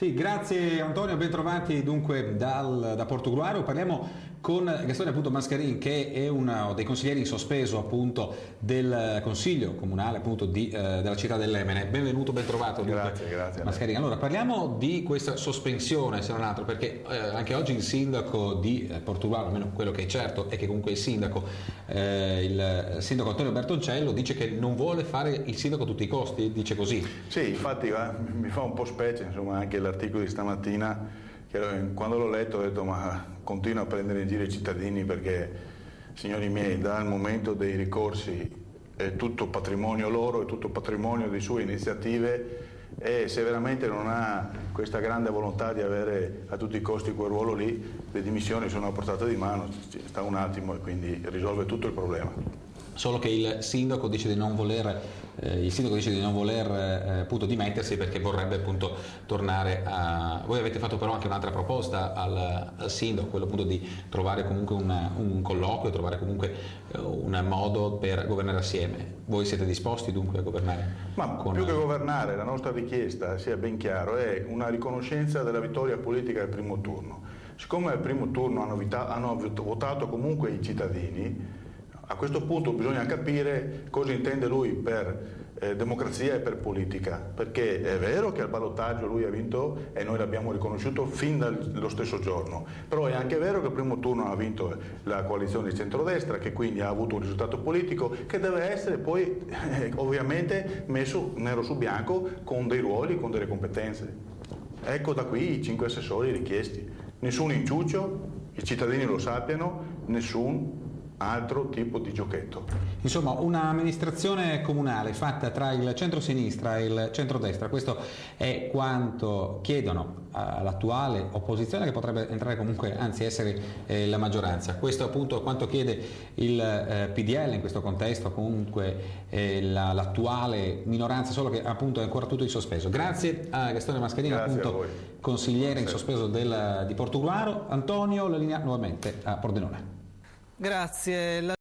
Sì, grazie Antonio, ben trovati dunque da Portogruaro. Parliamo con Gastone appunto Mascarin, che è uno dei consiglieri in sospeso appunto del Consiglio Comunale appunto della città dell'Emene. Benvenuto, ben trovato. Grazie. Mascarin. Allora parliamo di questa sospensione, se non altro, perché anche oggi il sindaco di Portogruaro, almeno quello che è certo è che comunque il sindaco Antonio Bertoncello dice che non vuole fare il sindaco a tutti i costi, dice così. Sì, infatti mi fa un po' specie, insomma, anche l'articolo di stamattina, che quando l'ho letto ho detto ma continua a prendere in giro i cittadini, perché, signori miei, dal momento dei ricorsi è tutto patrimonio loro, è tutto patrimonio di sue iniziative, e se veramente non ha questa grande volontà di avere a tutti i costi quel ruolo lì, le dimissioni sono a portata di mano, sta un attimo e quindi risolve tutto il problema. Solo che il sindaco dice di non voler appunto dimettersi, perché vorrebbe appunto tornare a... Voi avete fatto però anche un'altra proposta al sindaco, quello appunto di trovare comunque un colloquio, trovare comunque un modo per governare assieme. Voi siete disposti dunque a governare? Ma più che governare, la nostra richiesta, sia ben chiaro, è una riconoscenza della vittoria politica al primo turno. Siccome al primo turno hanno votato comunque i cittadini, a questo punto bisogna capire cosa intende lui per democrazia e per politica, perché è vero che al ballottaggio lui ha vinto e noi l'abbiamo riconosciuto fin dallo stesso giorno, però è anche vero che al primo turno ha vinto la coalizione di centrodestra, che quindi ha avuto un risultato politico che deve essere poi ovviamente messo nero su bianco con dei ruoli, con delle competenze. Ecco da qui i 5 assessori richiesti, nessun inciuccio, i cittadini lo sappiano, nessun altro tipo di giochetto. Insomma, un'amministrazione comunale fatta tra il centro-sinistra e il centro-destra, questo è quanto chiedono all'attuale opposizione, che potrebbe entrare comunque, anzi essere la maggioranza. Questo appunto è quanto chiede il PDL in questo contesto, comunque l'attuale minoranza, solo che appunto è ancora tutto in sospeso. Grazie a Gastone Mascarin, appunto consigliere in sospeso di Portogruaro. Antonio, la linea nuovamente a Pordenone. Grazie.